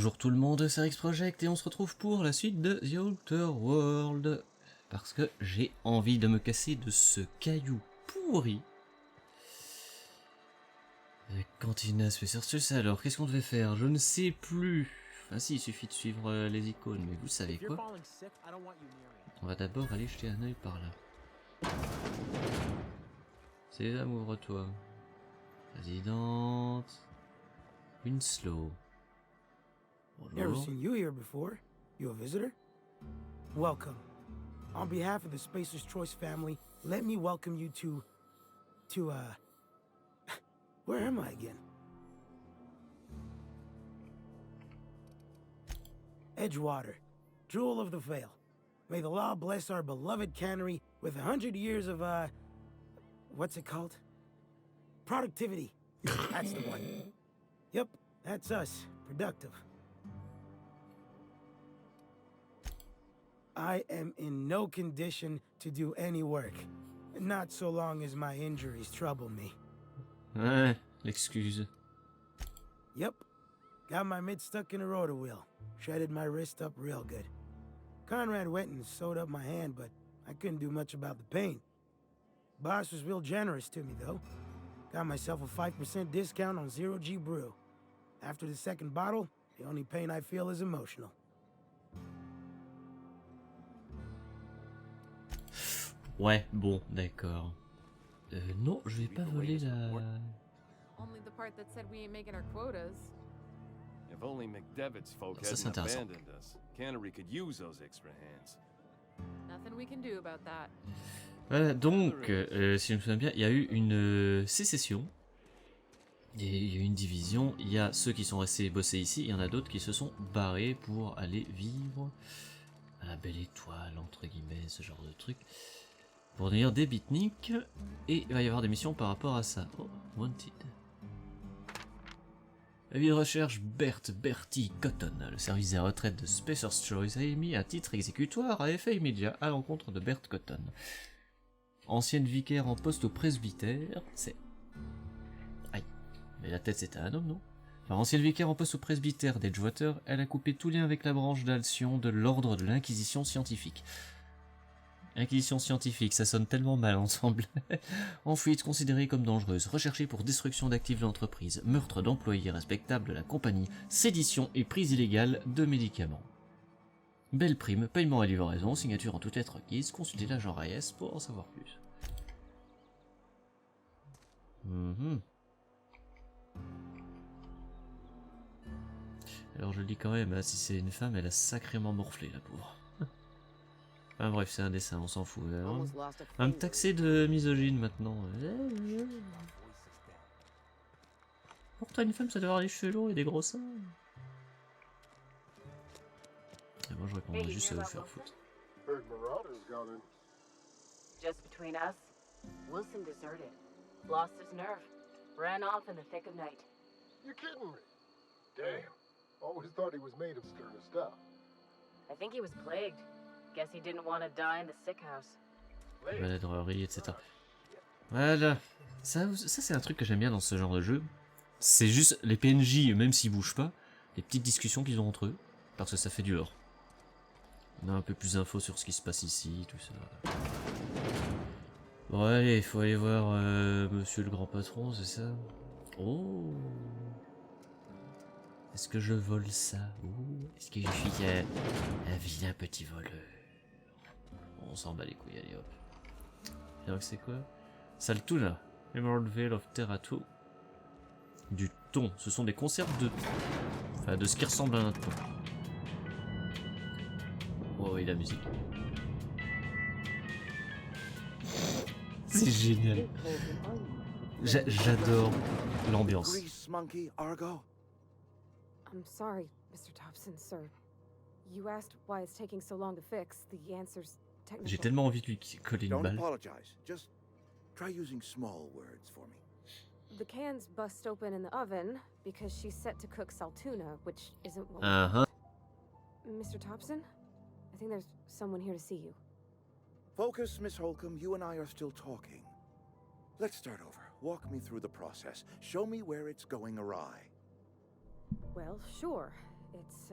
Bonjour tout le monde, c'est Rxproject et on se retrouve pour la suite de The Outer World. Parce que j'ai envie de me casser de ce caillou pourri. Avec Cantina Spécial, alors qu'est-ce qu'on devait faire? Je ne sais plus. Enfin si, il suffit de suivre les icônes, mais vous savez quoi? On va d'abord aller jeter un œil par là. Sésame, ouvre-toi. Présidente. Winslow. Never seen you here before. You a visitor? Welcome. On behalf of the Spacer's Choice family, let me welcome you to where am I again? Edgewater, jewel of the Vale. May the law bless our beloved cannery with 100 years of, what's it called? Productivity. That's the one. Yep, that's us. Productive. I am in no condition to do any work. Not so long as my injuries trouble me. Ouais, l'excuse. Yep. Got my mid stuck in a rotor wheel. Shredded my wrist up real good. Conrad went and sewed up my hand, but I couldn't do much about the pain. Boss was real generous to me, though. Got myself a 5% discount on Zero G Brew. After the second bottle, the only pain I feel is emotional. Ouais, bon, d'accord. Non, je vais pas voler la... Only the part that said we ain't making our quotas. If only McDevitt's folk Ça, c'est hadn't intéressant. abandoned us, Cannery could use those extra hands. Nothing we can do about that. Voilà, donc, si je me souviens bien, il y a eu une sécession. Et il y a eu une division. Il y a ceux qui sont restés bosser ici, il y en a d'autres qui se sont barrés pour aller vivre à la belle étoile, entre guillemets, ce genre de truc. Pour devenir des beatniks. Et il va y avoir des missions par rapport à ça. Oh, Wanted. Avis de recherche Bertie Cotton. Le service des retraites de Spacer's Choice a émis un titre exécutoire à effet immédiat à l'encontre de Bert Cotton. Ancienne vicaire en poste au presbytère, c'est... Aïe, mais la tête c'était un homme, non? Alors, ancienne vicaire en poste au presbytère d'Edgewater, elle a coupé tout lien avec la branche d'Alcyon de l'ordre de l'Inquisition scientifique. Inquisition scientifique, ça sonne tellement mal ensemble. En fuite, considérée comme dangereuse, recherchée pour destruction d'actifs de l'entreprise, meurtre d'employés respectables de la compagnie, sédition et prise illégale de médicaments. Belle prime, paiement à livraison, signature en toutes lettres requises, consultez l'agent Reyes pour en savoir plus. Alors je le dis quand même, hein, si c'est une femme, elle a sacrément morflé la pauvre. Ah bref, c'est un dessin, on s'en fout. On va me taxer de misogyne maintenant. Pourtant une femme ça doit avoir des cheveux longs et des gros seins. Et moi je répondrais juste à vous faire foutre. Just between us, Wilson deserted, lost his nerve, ran off in the thick of night. You're kidding me? Damn. Always thought he was made of sterner stuff. I think he was plagued. Guess he didn't want to die in the sick house. Maladrerie, etc. Voilà. Ça c'est un truc que j'aime bien dans ce genre de jeu. C'est juste les PNJ, même s'ils bougent pas, les petites discussions qu'ils ont entre eux, parce que ça fait du lore. On a un peu plus d'infos sur ce qui se passe ici, tout ça. Bon allez, il faut aller voir monsieur le grand patron, c'est ça? Oh. Est-ce que je vole ça? Oh. Est-ce que je suis un vilain petit voleur? On s'en bat les couilles, allez hop. Donc c'est quoi? Saltuna, Emerald Vale of Terrato. Du thon, ce sont des conserves de... Enfin, de ce qui ressemble à un thon. Oh, et la musique. C'est génial. J'adore l'ambiance. I'm sorry, Mr. Thompson, sir. You asked why it's taking so long to fix. The answer's technical. J'ai tellement envie de lui coller une Don't balle. apologize. Just try using small words for me. The cans bust open in the oven because she's set to cook saltuna, which isn't what we want. Mr. Thompson, I think there's someone here to see you. Focus, Miss Holcomb. You and I are still talking. Let's start over. Walk me through the process. Show me where it's going awry. Well, sure. It's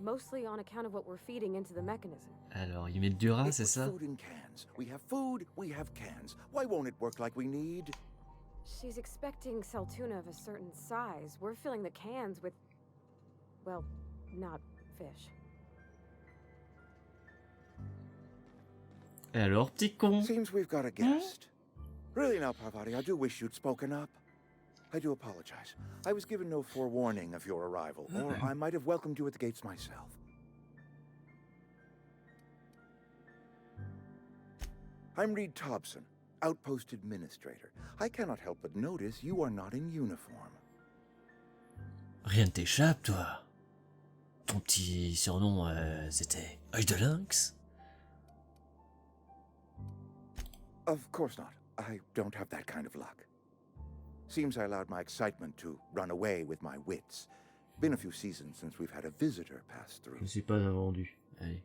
mostly on account of what we're feeding into the mechanism. Alors, ils mettent du rat, c'est ça? Food in cans. We have food, we have cans. Why won't it work like we need? She's expecting Saltuna of a certain size. We're filling the cans with, well, not fish. Et alors, petit con? Seems we've got a guest. Really now, Parvati, I do wish you'd spoken up. I do apologize. I was given no forewarning of your arrival, or I might have welcomed you at the gates myself. I'm Reed Thompson, Outpost Administrator. I cannot help but notice you are not in uniform. Rien ne t'échappe, toi. Ton petit surnom, c'était Œil de Lynx? Of course not. I don't have that kind of luck. Seems I allowed my excitement to run away with my wits. Been a few seasons since we've had a visitor pass through. Je suis pas un vendu. Allez.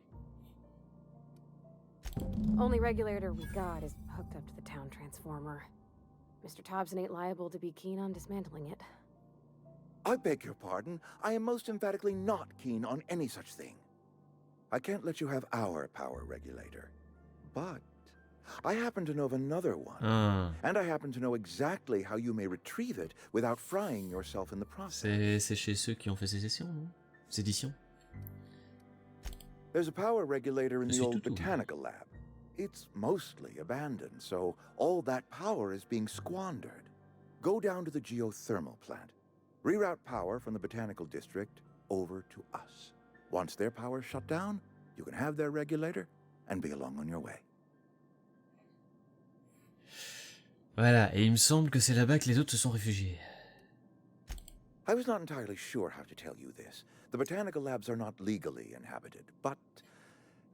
Only regulator we got is hooked up to the town transformer. Mr. Thompson ain't liable to be keen on dismantling it. I beg your pardon. I am most emphatically not keen on any such thing. I can't let you have our power regulator. But I happen to know of another one. And I happen to know exactly how you may retrieve it without frying yourself in the process. C'est chez ceux qui ont fait sécession, non? Sédition? There's a power regulator in the old botanical lab. It's mostly abandoned, so all that power is being squandered. Go down to the geothermal plant. Reroute power from the botanical district over to us. Once their power's shut down, you can have their regulator and be along on your way. Voilà, et il me semble que c'est là-bas que les autres se sont réfugiés. I was not entirely sure how to tell you this. The botanical labs are not legally inhabited, but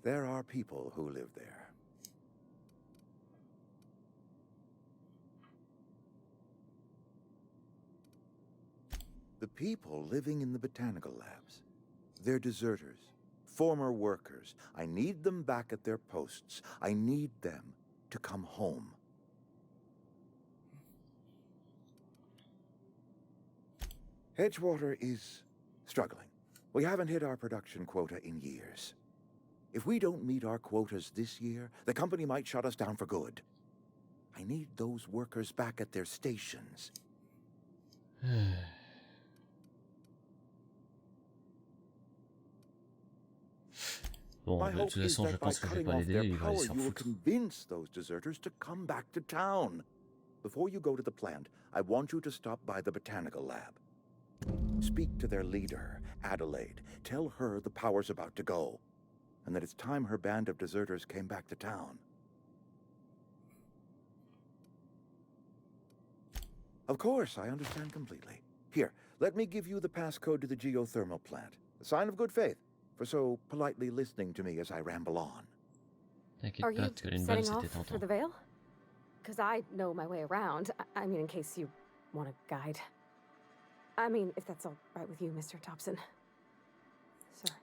there are people who live there. The people living in the botanical labs, they're deserters, former workers. I need them back at their posts. I need them to come home. Edgewater is struggling. We haven't hit our production quota in years. If we don't meet our quotas this year, the company might shut us down for good. I need those workers back at their stations. Bon, de toute façon, je pense que je vais pas l'aider, il va aller se faire foutre. Convince those deserters to come back to town. Before you go to the plant, I want you to stop by the botanical lab. Speak to their leader, Adelaide. Tell her the power's about to go, and that it's time her band of deserters came back to town. Of course, I understand completely. Here, let me give you the passcode to the geothermal plant. A sign of good faith, for so politely listening to me as I ramble on. Are you setting off for the Vale? Because I know my way around. I mean, in case you want a guide. I mean, if that's all right with you, Mr. Thompson. Sir.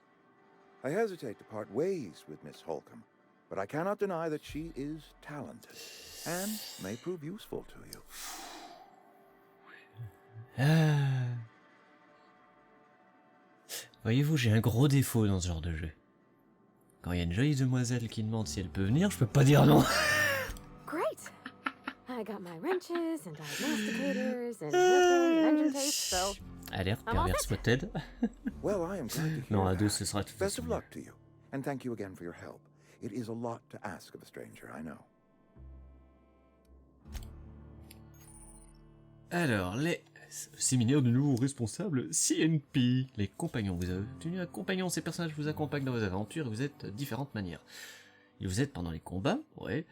I hesitate to part ways with Miss Holcomb, but I cannot deny that she is talented and may prove useful to you. Voyez-vous, j'ai un gros défaut dans ce genre de jeu. Quand il y a une jolie demoiselle qui demande si elle peut venir, je peux pas dire non. Great. I got my wrenches and diagnosticators and engine tapes, so Alerte, pervers spotted. Well, I am glad to hear Non, à deux, that. ce sera tout Best of façon. luck to you, and thank you again for your help. It is a lot to ask of a stranger, I know. Alors, les séminaires de nouveaux responsables CNP. Les compagnons. Vous avez obtenu un compagnon. Ces personnages vous accompagnent dans vos aventures et vous êtes de différentes manières. Ils vous aident pendant les combats, ouais.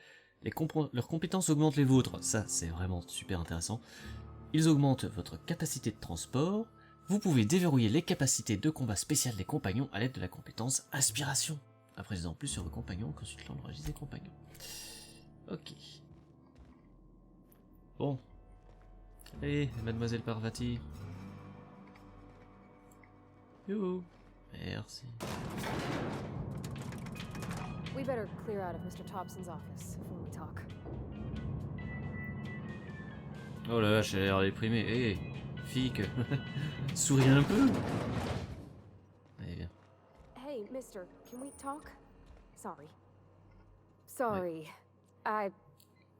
Leurs compétences augmentent les vôtres. Ça, c'est vraiment super intéressant. Ils augmentent votre capacité de transport. Vous pouvez déverrouiller les capacités de combat spéciales des compagnons à l'aide de la compétence Aspiration. Apprenez-en plus sur vos compagnons, consultant le registre des compagnons. Ok. Bon. Allez, mademoiselle Parvati. Youhou. Merci. we better clear out of Mr. Thompson's office before we talk. Oh la vache, elle a l'air déprimée. Hé, fille, souris un peu. Mister, can we talk? Sorry. Sorry.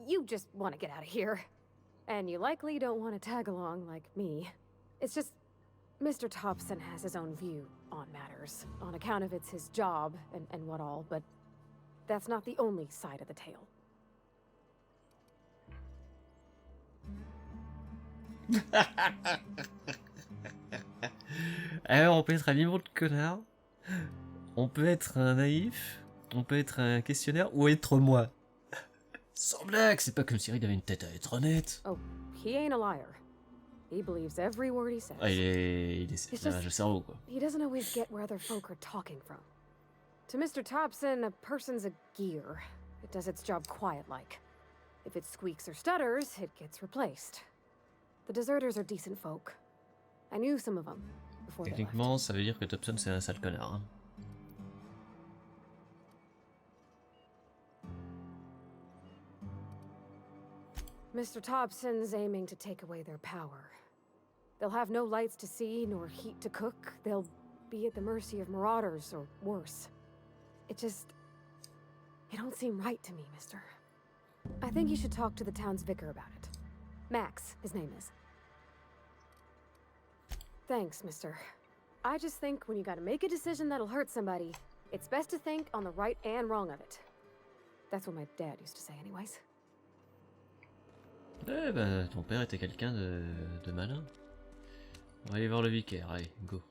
You just want to get out of here. And you likely don't want to tag along like me. It's just, Mr. Thompson has his own view on matters, on account of it's his job and what all, but that's not the only side of the tale. Alors, on peut être un niveau de connard, on peut être un naïf, on peut être un questionnaire, ou être moi. Sans blague, c'est pas comme si il avait une tête à être honnête. Oh, he ain't a liar. He believes every word he says. Ah, il est lavage de cerveau, quoi. He doesn't always get where other folk are talking from. To Mr. Thompson, a person's a gear. It does its job quiet-like. If it squeaks or stutters, it gets replaced. The deserters are decent folk. I knew some of them before they left. Techniquement, ça veut dire que Thompson c'est un sale connard. Hein. Mr. Thompson's aiming to take away their power. They'll have no lights to see, nor heat to cook. They'll be at the mercy of marauders, or worse. It don't seem right to me, mister. I think you should talk to the town's vicar about it. Max, his name is. Thanks, mister. I just think when you gotta make a decision that'll hurt somebody, it's best to think on the right and wrong of it. That's what my dad used to say anyways. Eh ben, ton père était quelqu'un de malin. On va aller voir le vicaire, allez, go.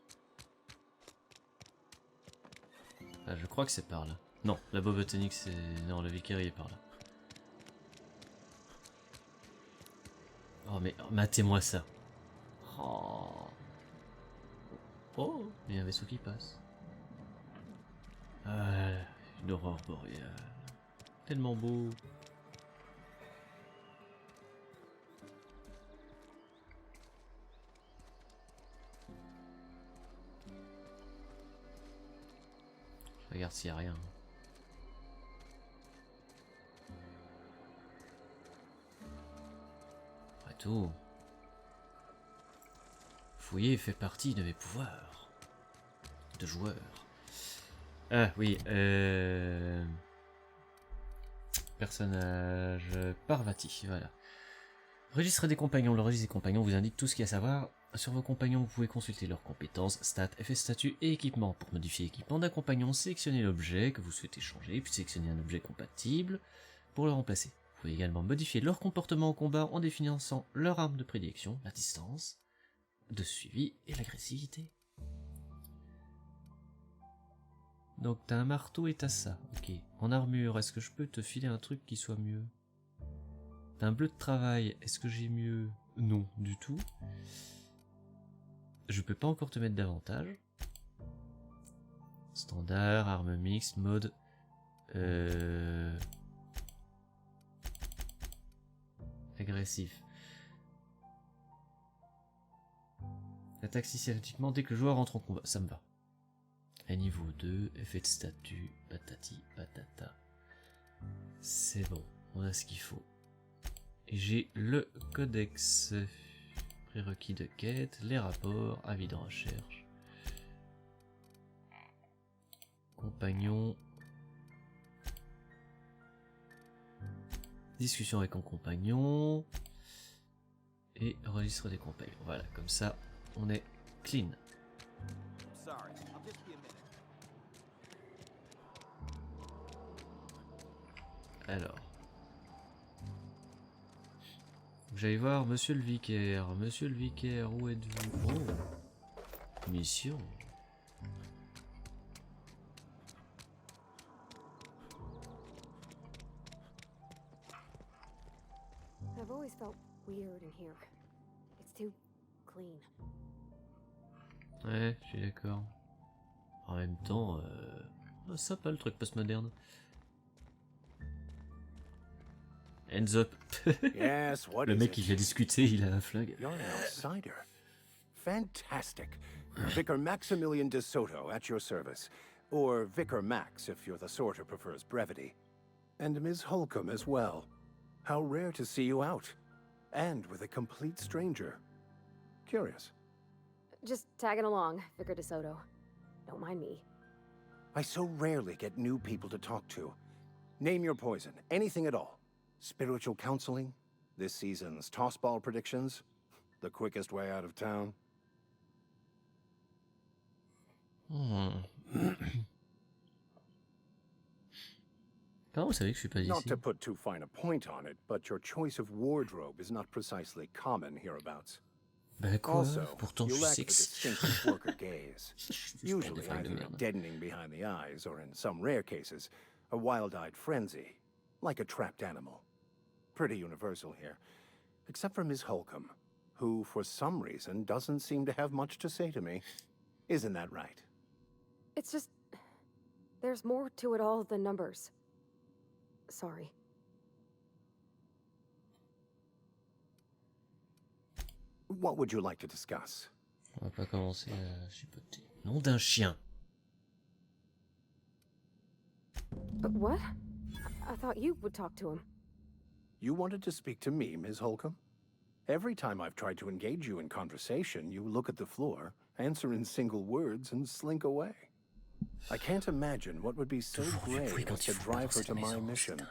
Ah, je crois que c'est par là. Non, la botanique c'est... Non, le vicaire il est par là. Oh mais, matez-moi ça. Oh. Oh, il y a un vaisseau qui passe. Ah, une aurore boréale. Tellement beau. Regarde s'il n'y a rien. Après tout, fouiller fait partie de mes pouvoirs de joueur. Ah oui, personnage Parvati, voilà. Registre des compagnons. Le registre des compagnons vous indique tout ce qu'il y a à savoir. Sur vos compagnons, vous pouvez consulter leurs compétences, stats, effets statut et équipements. Pour modifier l'équipement d'un compagnon, sélectionnez l'objet que vous souhaitez changer, puis sélectionnez un objet compatible pour le remplacer. Vous pouvez également modifier leur comportement au combat en définissant leur arme de prédilection, la distance, de suivi et l'agressivité. Donc t'as un marteau et t'as ça, ok. En armure, est-ce que je peux te filer un truc qui soit mieux? T'as un bleu de travail, est-ce que j'ai mieux? Non, du tout. Je peux pas encore te mettre davantage. Standard, arme mixte, mode... agressif. Attaque systématiquement dès que le joueur entre en combat, ça me va. Et niveau 2, effet de statut, patati, patata. C'est bon, on a ce qu'il faut. Et j'ai le codex, prérequis de quête, les rapports, avis de recherche, compagnon, discussion avec un compagnon, et registre des compagnons. Voilà, comme ça, on est clean. Alors. J'allais voir monsieur le vicaire. Monsieur le vicaire, où êtes-vous? Oh. Mission. I've always felt weird in here. It's too clean. Ouais, je suis d'accord. En même temps, sympa le truc postmoderne. Hands up. Yes, what Le is mec qui it? vient discuter, il a un flingue. You're an outsider. Fantastic. Vicar Maximilian de Soto at your service. Or Vicar Max if you're the sort who prefers brevity. And Ms. Holcomb as well. How rare to see you out. And with a complete stranger. Curious. Just tagging along, Vicar DeSoto. Don't mind me. I so rarely get new people to talk to. Name your poison, anything at all. Spiritual counseling, this season's tossball predictions, the quickest way out of town. Comment vous savez que je suis pas Not d'ici? to put too fine a point on it, but your choice of wardrobe is not precisely common hereabouts. Bah quoi? Also, Pourtant you je lack suis the sexy. distinctive worker gaze. Juste pour Usually des fringues de either a merde. deadening behind the eyes, or in some rare cases, a wild-eyed frenzy, like a trapped animal. Pretty universal here, except for Miss Holcomb, who, for some reason, doesn't seem to have much to say to me. Isn't that right? It's just... there's more to it all than numbers. Sorry. What would you like to discuss? On va pas commencer à chipoter. Nom d'un chien. But what? I thought you would talk to him. You wanted to speak to me, Ms. Holcomb? Every time I've tried to engage you in conversation, you look at the floor, answer in single words, and slink away. I can't imagine what would be so grave as to drive her to my mission.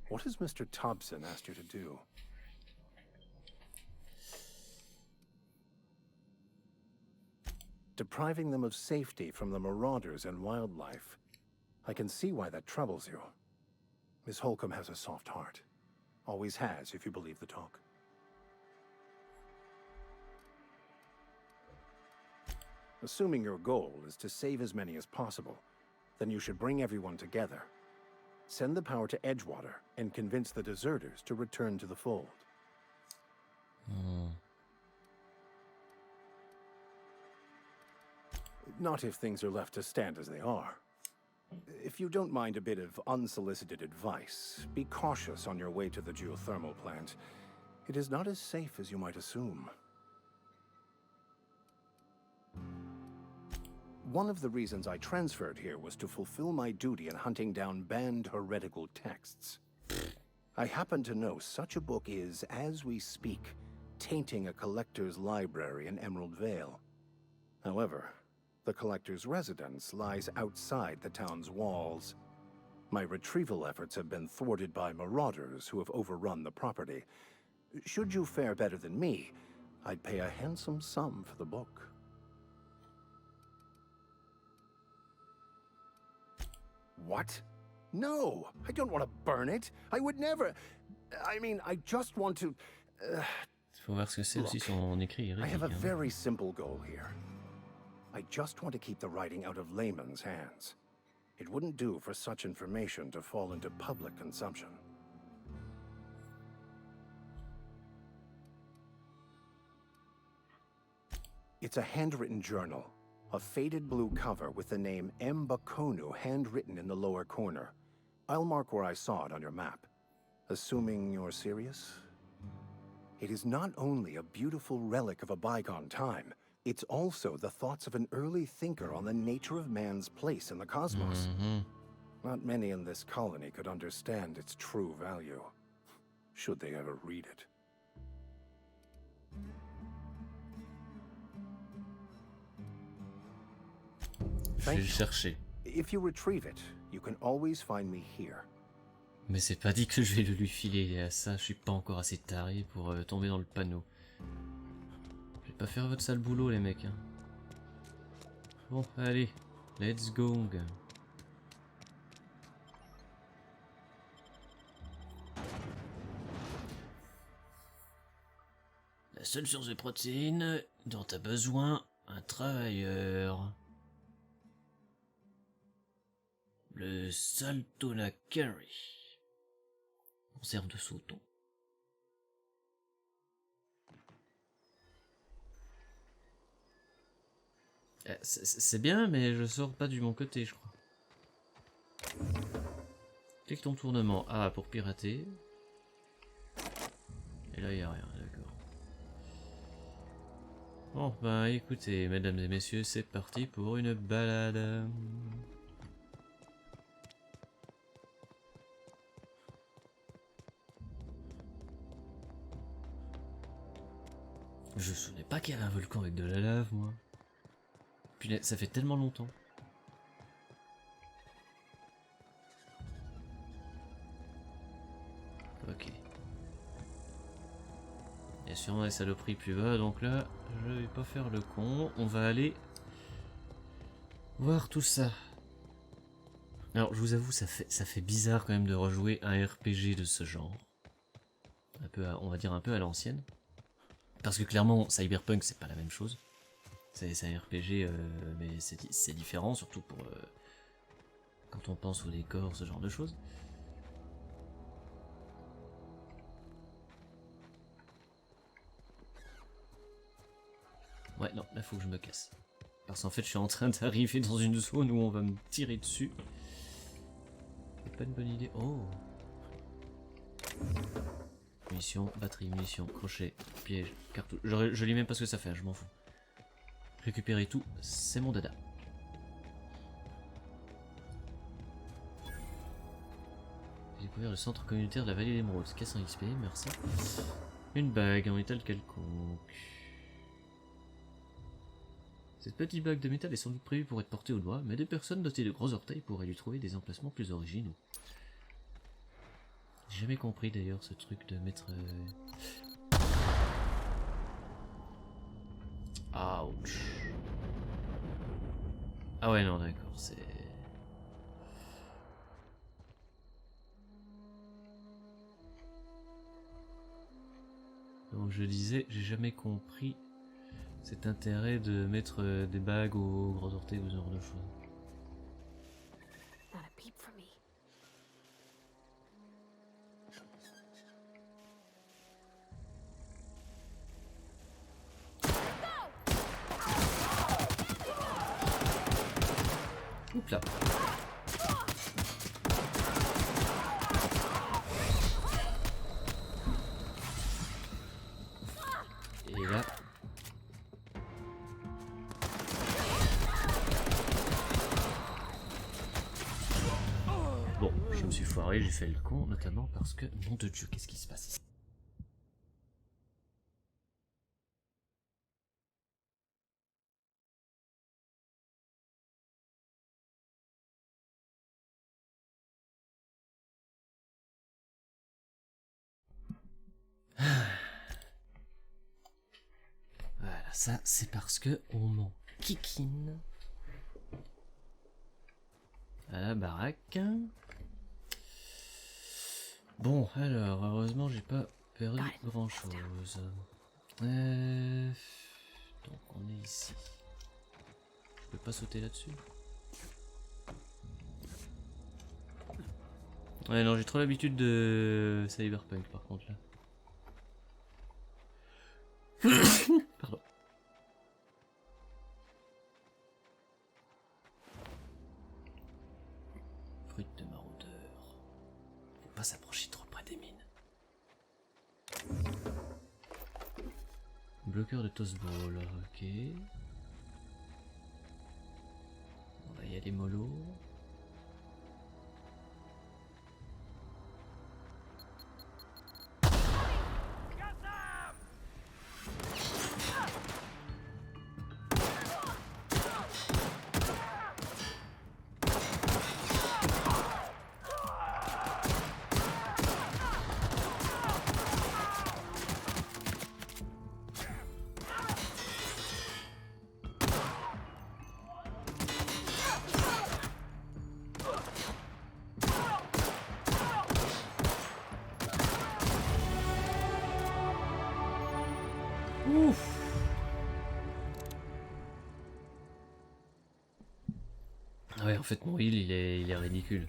What has Mr. Thompson asked you to do? Depriving them of safety from the marauders and wildlife. I can see why that troubles you. Miss Holcomb has a soft heart. Always has, if you believe the talk. Assuming your goal is to save as many as possible, then you should bring everyone together. Send the power to Edgewater and convince the deserters to return to the fold. Not if things are left to stand as they are. If you don't mind a bit of unsolicited advice, be cautious on your way to the geothermal plant. It is not as safe as you might assume. One of the reasons I transferred here was to fulfill my duty in hunting down banned heretical texts. I happen to know such a book is, as we speak, tainting a collector's library in Emerald Vale. However, the collector's residence lies outside the town's walls. My retrieval efforts have been thwarted by marauders who have overrun the property. Should you fare better than me, I'd pay a handsome sum for the book. What? No, I don't want to burn it. I would never... I mean, I just want to... Faut voir ce que c'est aussi son écrit. I have a very simple goal here. I just want to keep the writing out of layman's hands. It wouldn't do for such information to fall into public consumption. It's a handwritten journal. A faded blue cover with the name M. Bakonu handwritten in the lower corner. I'll mark where I saw it on your map. Assuming you're serious? It is not only a beautiful relic of a bygone time, it's also the thoughts of an early thinker on the nature of man's place in the cosmos. Not many in this colony could understand its true value, should they ever read it. Je vais le chercher. If you retrieve it, you can always find me here. Mais c'est pas dit que je vais le lui filer à ça, je suis pas encore assez taré pour tomber dans le panneau. Je vais pas faire votre sale boulot les mecs. Hein. Bon, allez, let's go. La seule source de protéines dont t'as besoin, un travailleur. Le Saltona Curry. Conserve de sauton. C'est bien, mais je sors pas du bon côté, je crois. Clique ton tournement A pour pirater. Et là, il n'y a rien, d'accord. Bon, bah écoutez, mesdames et messieurs, c'est parti pour une balade. Je ne souvenais pas qu'il y avait un volcan avec de la lave, moi. Puis ça fait tellement longtemps. y a sûrement des saloperies plus bas, donc là, je vais pas faire le con. On va aller voir tout ça. Alors, je vous avoue, ça fait bizarre quand même de rejouer un RPG de ce genre. Un peu on va dire un peu à l'ancienne. Parce que clairement, Cyberpunk, c'est pas la même chose. C'est un RPG, mais c'est différent, surtout pour quand on pense au décor, ce genre de choses. Ouais, non, là faut que je me casse. Parce qu'en fait, je suis en train d'arriver dans une zone où on va me tirer dessus. C'est pas une bonne idée. Oh! Munitions, batterie, munitions, crochet, piège, cartouche. Je lis même pas ce que ça fait, je m'en fous. Récupérer tout, c'est mon dada. J'ai découvert le centre communautaire de la vallée d'Émeraude. Caisse en XP, merci. Une bague en métal quelconque. Cette petite bague de métal est sans doute prévue pour être portée au doigt, mais des personnes dotées de gros orteils pourraient lui trouver des emplacements plus originaux. J'ai jamais compris d'ailleurs ce truc de mettre... Ouch. Ah ouais, non, d'accord, c'est... Donc je disais, j'ai jamais compris cet intérêt de mettre des bagues aux gros orteils ou ce genre de choses. Oups là. Et là. Bon, je me suis foiré, j'ai fait le con, notamment parce que, nom de Dieu, qu'est-ce qui se passe ici? Voilà, ça c'est parce que on m'en kikine à la baraque. Bon, alors, heureusement j'ai pas perdu grand chose. Donc on est ici. Je peux pas sauter là-dessus. Ouais non, j'ai trop l'habitude de Cyberpunk par contre là. Pardon. Fruit de maraudeur. Faut pas s'approcher trop près des mines. Bloqueur de tossball, ok. On va y aller mollo. Ouf. Ouais, en fait mon heal il est ridicule.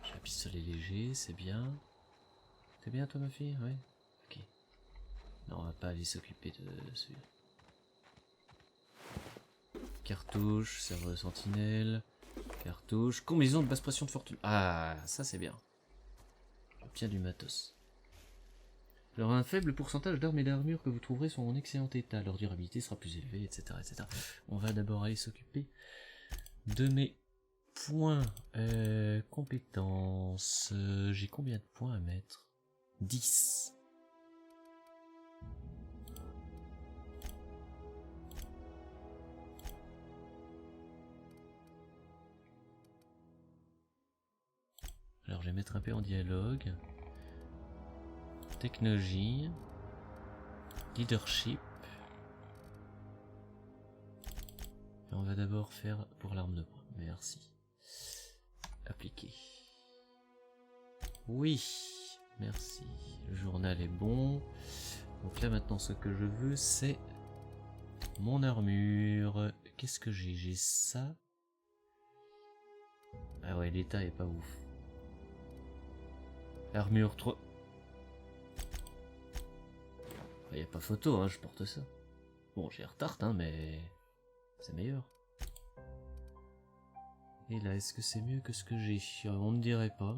J'ai un pistolet léger, c'est bien. C'est bien toi ma fille? Ouais. Ok. Non, on va pas aller s'occuper de celui-là. Cartouche, serveur de sentinelle. Cartouche, combinaison de basse pression de fortune. Ah, ça c'est bien. J'obtiens du matos. Alors un faible pourcentage d'armes et d'armure que vous trouverez sont en excellent état. Leur durabilité sera plus élevée, etc. etc. On va d'abord aller s'occuper de mes points. Compétences. J'ai combien de points à mettre? 10. Alors je vais mettre un peu en dialogue. Technologie. Leadership. Et on va d'abord faire pour l'arme de poing. Merci. Appliquer. Oui, merci. Le journal est bon. Donc là maintenant ce que je veux c'est mon armure. Qu'est-ce que j'ai? J'ai ça. Ah ouais, l'état est pas ouf. Armure 3. Y a pas photo, hein, je porte ça. Bon, j'ai retard, hein, mais c'est meilleur. Et là, est-ce que c'est mieux que ce que j'ai? On ne dirait pas.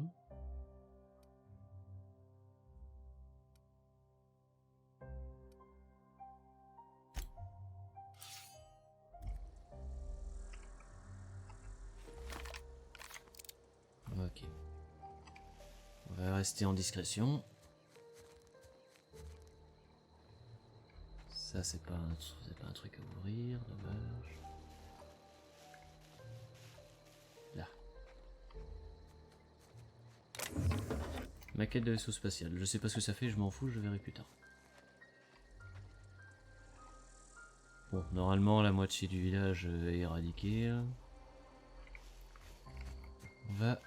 Ok. On va rester en discrétion. Ça c'est pas un truc à ouvrir, dommage. Là. Maquette de vaisseau spatial. Je sais pas ce que ça fait, je m'en fous, je verrai plus tard. Bon, normalement la moitié du village est éradiquée. On va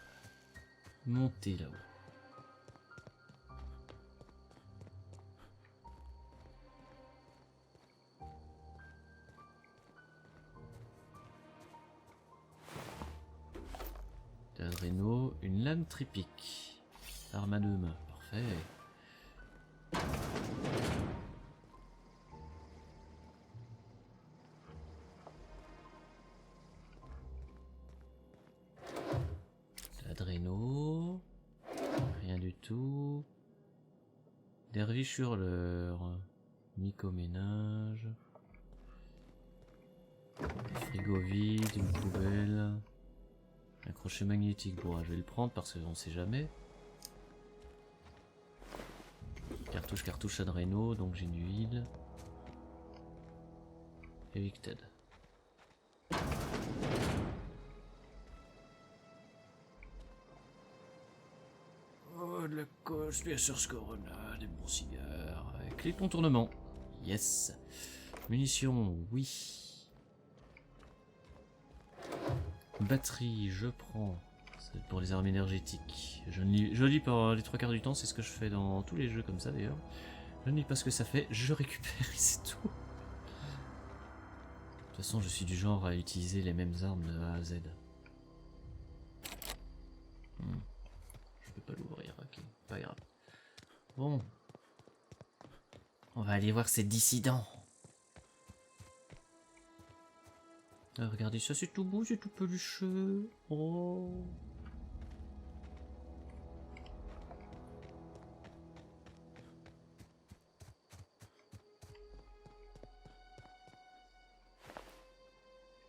monter là-haut. Adréno, une lame tripique. Arme à deux mains, parfait. Adréno, rien du tout. Derviche hurleur, Nico-ménage. Frigo vide, une poubelle. Un crochet magnétique, bon, je vais le prendre parce qu'on sait jamais. Cartouche Adréno, donc j'ai une huile. Evicted. Oh, de la coche, bien sûr, Scorona, des bons cigares. Clé de contournement. Yes. Munitions, oui. Batterie, je prends. C'est pour les armes énergétiques. Je lis par les 3/4 du temps, c'est ce que je fais dans tous les jeux comme ça d'ailleurs. Je ne lis pas ce que ça fait, je récupère et c'est tout. De toute façon, je suis du genre à utiliser les mêmes armes de A à Z. Je peux pas l'ouvrir, ok, pas grave. Bon. On va aller voir ces dissidents. Ah, regardez ça, c'est tout beau, c'est tout pelucheux. Oh.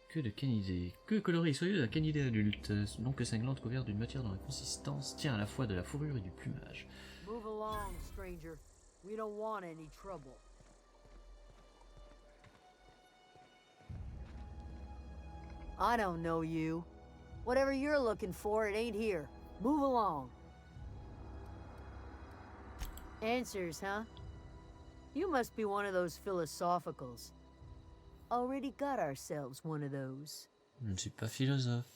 Que de canidés. Que coloré et soyeux d'un canidé adulte. Donc cinglante couverte d'une matière dont la consistance tient à la fois de la fourrure et du plumage. Move along, stranger. We don't want any trouble. I don't know you. Whatever you're looking for, it ain't here. Move along. Answers, huh? You must be one of those philosophicals. Already got ourselves one of those. Je ne suis pas philosophe.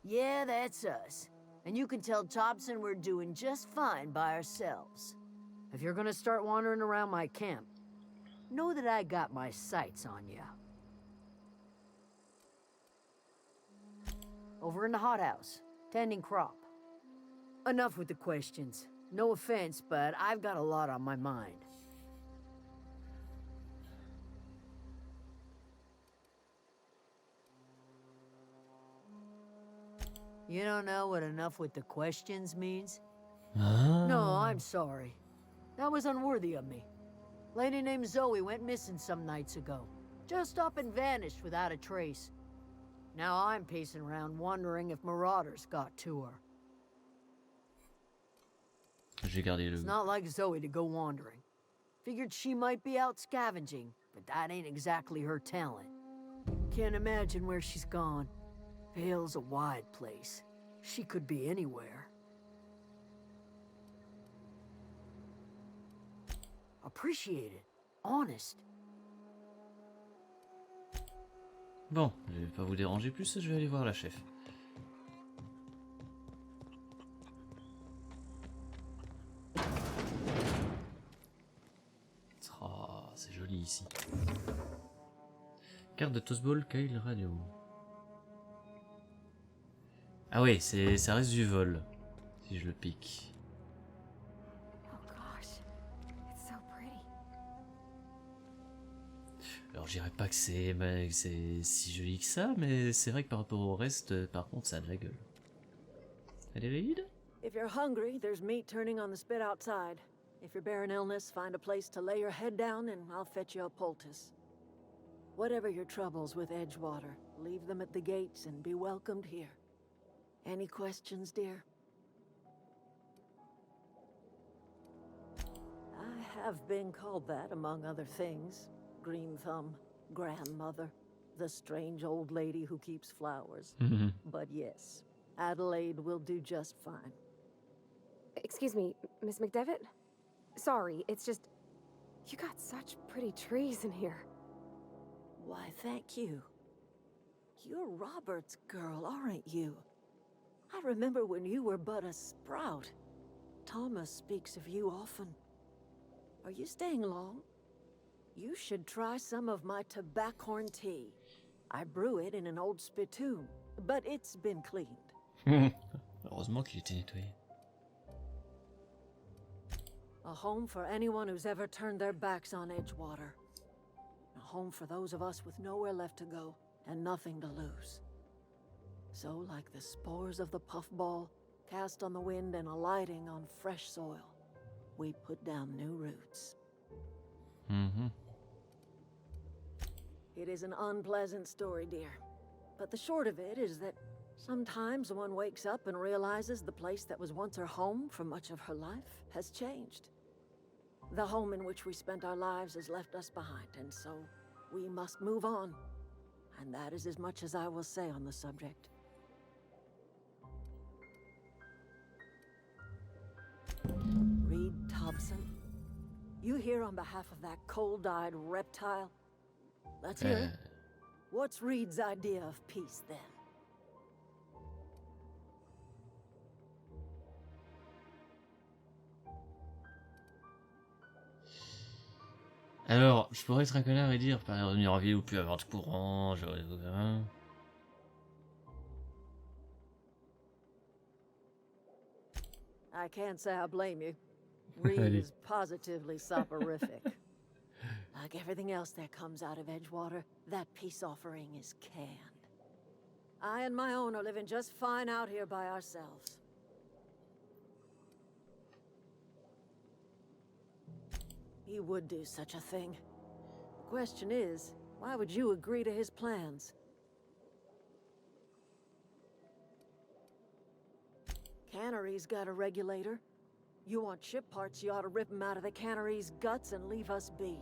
Yeah, that's us. And you can tell Thompson we're doing just fine by ourselves. If you're gonna start wandering around my camp, know that I got my sights on you. Over in the hothouse, tending crop. Enough with the questions. No offense, but I've got a lot on my mind. You don't know what enough with the questions means? No, I'm sorry. That was unworthy of me. Lady named Zoe went missing some nights ago. Just up and vanished without a trace. Now I'm pacing around wondering if marauders got to her. J'ai gardé le... It's not like Zoe to go wandering. Figured she might be out scavenging, but that ain't exactly her talent. Can't imagine where she's gone. Vale's a wide place. She could be anywhere. appreciate it. Honest. Bon, je vais pas vous déranger plus, je vais aller voir la chef. Oh, c'est joli ici. Carte de Tossball, Kyle Radio. Ah ouais, ça reste du vol, si je le pique. Oh gosh, it's so pretty. Alors je dirais pas que c'est si joli que ça, mais c'est vrai que par rapport au reste, par contre, ça a de la gueule. Elle est read? If you're hungry, there's meat turning on the spit outside. If you're bearing illness, find a place to lay your head down and I'll fetch you a poultice. Whatever your troubles with Edgewater, leave them at the gates and be welcomed here. Any questions, dear? I have been called that, among other things. Green Thumb, grandmother, the strange old lady who keeps flowers. But yes, Adelaide will do just fine. Excuse me, Miss McDevitt? Sorry, it's just... You got such pretty trees in here. Why, thank you. You're Robert's girl, aren't you? I remember when you were but a sprout. Thomas speaks of you often. Are you staying long? You should try some of my tobaccorn tea. I brew it in an old spittoon, but it's been cleaned. Heureusement qu'il était nettoyé. A home for anyone who's ever turned their backs on Edgewater. A home for those of us with nowhere left to go and nothing to lose. So, like the spores of the puffball, cast on the wind and alighting on fresh soil, we put down new roots. It is an unpleasant story, dear. But the short of it is that sometimes one wakes up and realizes the place that was once her home for much of her life has changed. The home in which we spent our lives has left us behind, and so we must move on. And that is as much as I will say on the subject. Reed Thompson, you here on behalf of that cold-eyed reptile? Let's hear it. What's Reed's idea of peace, then? Alors, je pourrais être un connard et dire, pas revenir en ville ou plus avoir de courant, I can't say I blame you. Reed is positively soporific. Like everything else that comes out of Edgewater, that peace offering is canned. I and my own are living just fine out here by ourselves. He would do such a thing. The question is, why would you agree to his plans? Cannery's got a regulator. You want ship parts, you ought to rip them out of the cannery's guts and leave us be.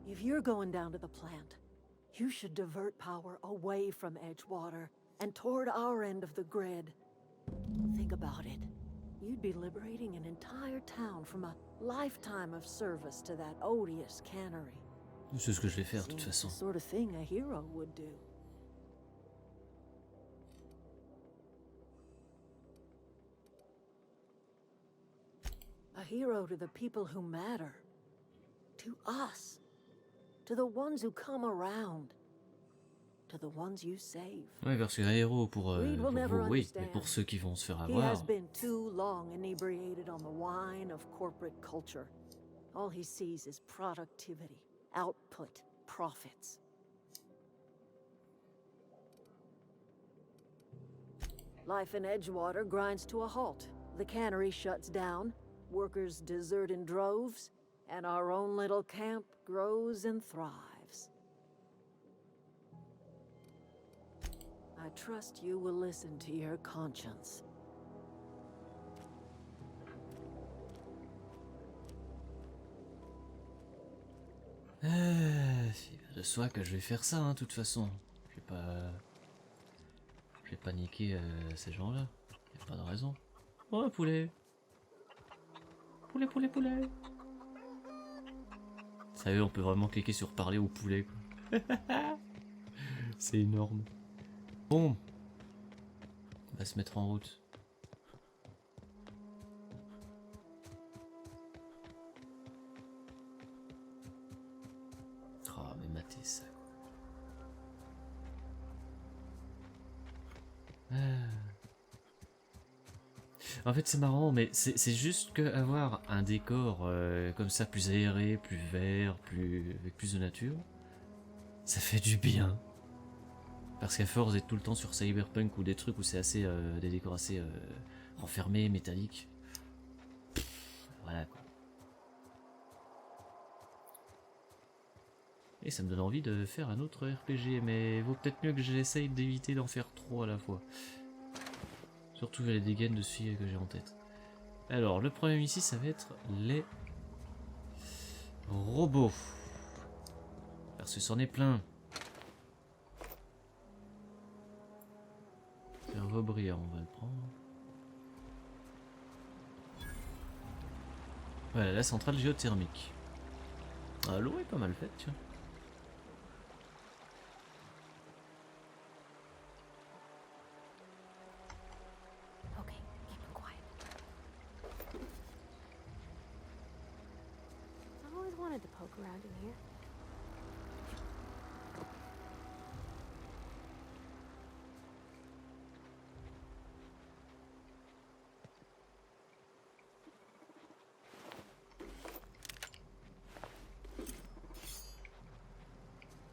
If you're going down to the plant, you should divert power away from Edgewater and toward our end of the grid. Think about it. You'd be liberating an entire town from a lifetime of service to that odious cannery. C'est ce que je vais faire de toute façon. The sort of thing a hero would do. A hero to the people who matter. To us. To the ones who come around. To the ones you save. Ouais, parce qu'un héros pour vous, oui, mais pour ceux qui vont se faire avoir. He has been too long inebriated on the wine of corporate culture. All he sees is productivity, output, profits. Life in Edgewater grinds to a halt. The cannery shuts down, workers desert in droves, and our own little camp grows and thrives. I trust you will listen to your conscience. Il va de soi que je vais faire ça, de toute façon. Je vais pas niquer ces gens-là. Y a pas de raison. Oh, poulet. Poulet, poulet, poulet. Vous savez, on peut vraiment cliquer sur parler au poulet, quoi. C'est énorme. Bon. On va se mettre en route. Oh, mais matez ça, quoi. En fait, c'est marrant, mais c'est juste que avoir un décor comme ça, plus aéré, plus vert, avec plus de nature, ça fait du bien. Parce qu'à force d'être tout le temps sur Cyberpunk ou des trucs où c'est assez des décors assez renfermés, métalliques, voilà quoi. Et ça me donne envie de faire un autre RPG, mais vaut peut-être mieux que j'essaye d'éviter d'en faire trop à la fois. Surtout les dégaines de celui que j'ai en tête. Alors, le problème ici, ça va être les robots. Parce que c'en est plein. Cerveau brillant, on va le prendre. Voilà, la centrale géothermique. Ah, l'eau est pas mal faite, tiens. To poke around in here.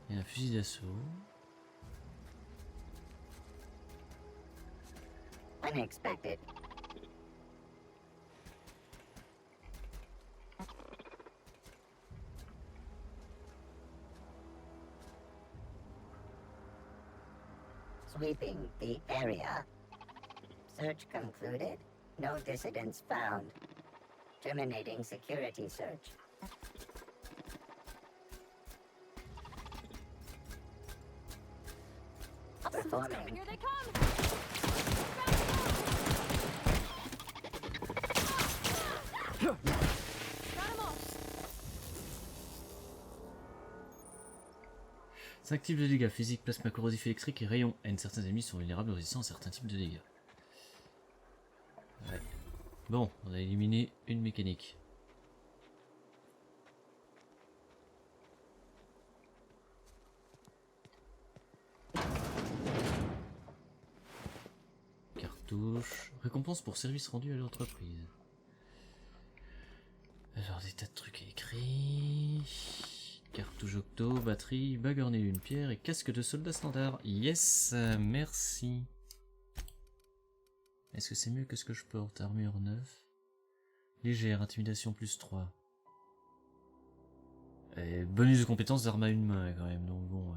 Il y a un fusil d'assaut. Unexpected. Sweeping the area. Search concluded. No dissidents found. Terminating security search. Performing. Here they come! Cinq types de dégâts, physique, plasma corrosif électrique et rayon N. Certains ennemis sont vulnérables aux résistants à certains types de dégâts. Ouais. Bon, on a éliminé une mécanique. Cartouche. Récompense pour service rendu à l'entreprise. Alors des tas de trucs écrits. Cartouche octo, batterie, bague ornée d'une pierre et casque de soldat standard. Yes, merci. Est-ce que c'est mieux que ce que je porte? Armure 9. Légère, intimidation plus 3. Et bonus de compétences d'armes à une main quand même, donc bon...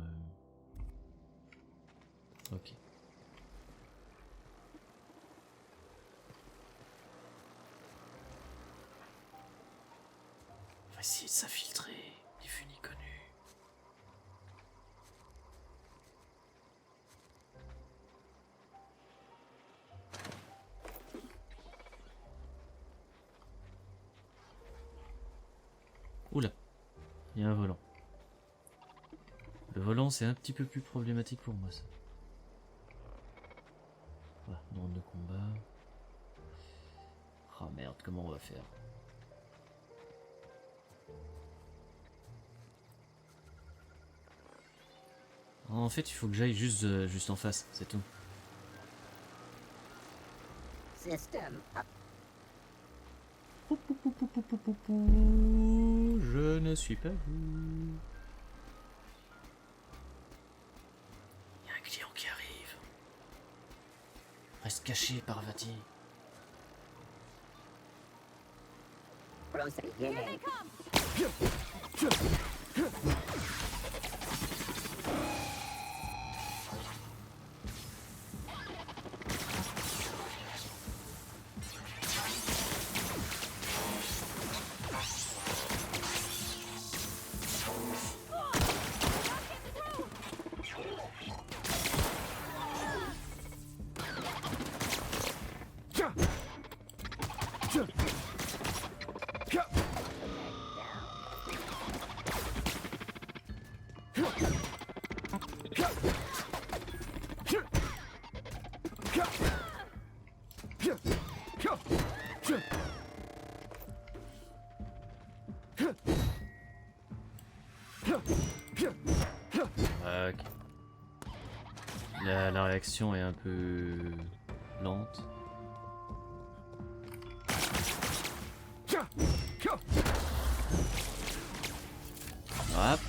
Ok. On va essayer de s'infiltrer. Ni vu ni connu. Oula, il y a un volant. Le volant c'est un petit peu plus problématique pour moi ça. Voilà, drone de combat. Oh merde, comment on va faire? En fait, il faut que j'aille juste en face, c'est tout. System up. Je ne suis pas vous. Il y a un client qui arrive. Reste caché, Parvati. Proceeding. La réaction est un peu lente. Hop.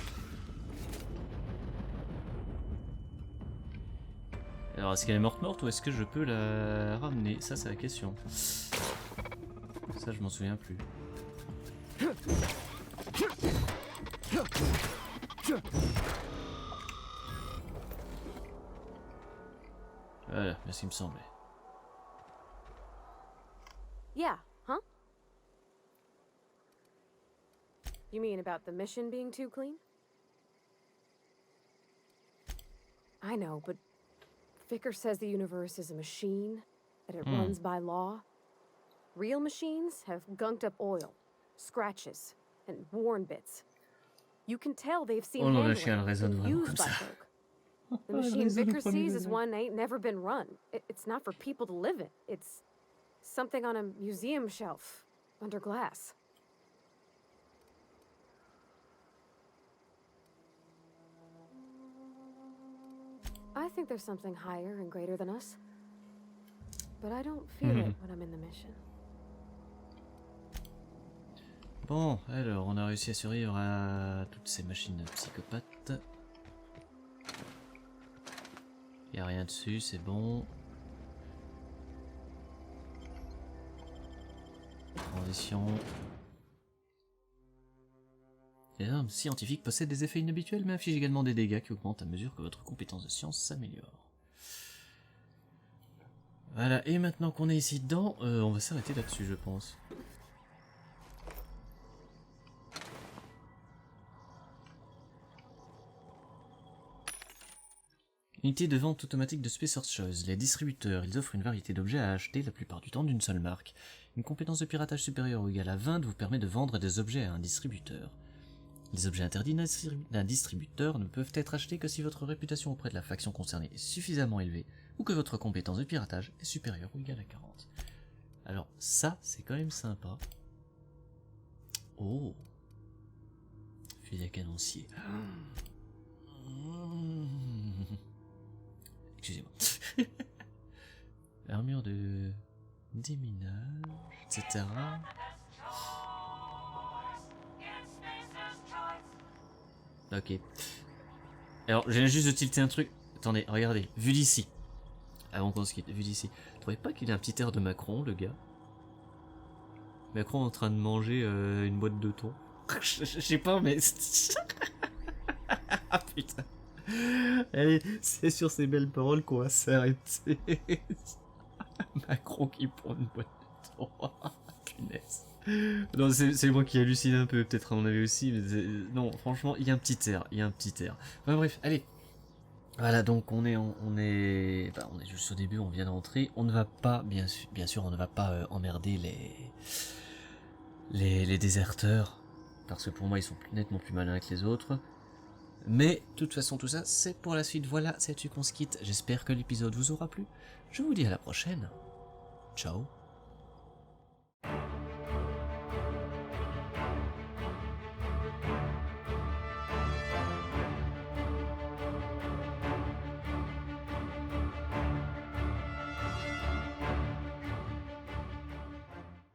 Alors est-ce qu'elle est morte ou est-ce que je peux la ramener? Ça c'est la question. Ça je m'en souviens plus. Voilà, c'est ce qu'il me semblait. Yeah, huh? You mean about the mission being too clean? I know, but Vicker says the universe is a machine, that it runs by law. Real machines have gunked up oil, scratches, and worn bits. You can tell they've seen handling used by folk. The machine Vicker sees is one ain't never been run. It's not for people to live in. It's something on a museum shelf, under glass. I think there's something higher and greater than us. But I don't feel it when I'm in the mission. Bon, alors on a réussi à survivre à toutes ces machines psychopathes. Y a rien dessus, c'est bon. Transition. Les armes scientifiques possèdent des effets inhabituels mais infligent également des dégâts qui augmentent à mesure que votre compétence de science s'améliore. Voilà, et maintenant qu'on est ici dedans, on va s'arrêter là-dessus je pense. Unité de vente automatique de Spacer's Choice. Les distributeurs, ils offrent une variété d'objets à acheter, la plupart du temps d'une seule marque. Une compétence de piratage supérieure ou égale à 20 vous permet de vendre des objets à un distributeur. Les objets interdits d'un distributeur ne peuvent être achetés que si votre réputation auprès de la faction concernée est suffisamment élevée ou que votre compétence de piratage est supérieure ou égale à 40. Alors ça, c'est quand même sympa. Oh, fusil à canoncier. Excusez-moi. Armure de déminage, etc. Ok. Alors, j'ai juste de tilter un truc. Attendez, regardez, vu d'ici. Avant qu'on se quitte, vu d'ici. Vous trouvez pas qu'il a un petit air de Macron, le gars? Macron en train de manger une boîte de thon. Je sais pas, mais... Ah putain. Allez, c'est sur ces belles paroles qu'on va s'arrêter. Macron qui prend une boîte de thon. Punaise. Non, c'est moi qui hallucine un peu, peut-être à mon avis aussi, mais non, franchement, il y a un petit air, Enfin, bref, allez. Voilà, donc on est juste au début, on vient d'entrer. On ne va pas, bien sûr, on ne va pas emmerder les déserteurs, parce que pour moi, ils sont nettement plus malins que les autres. Mais, de toute façon, tout ça, c'est pour la suite. Voilà, c'est là-dessus qu'on se quitte. J'espère que l'épisode vous aura plu. Je vous dis à la prochaine. Ciao.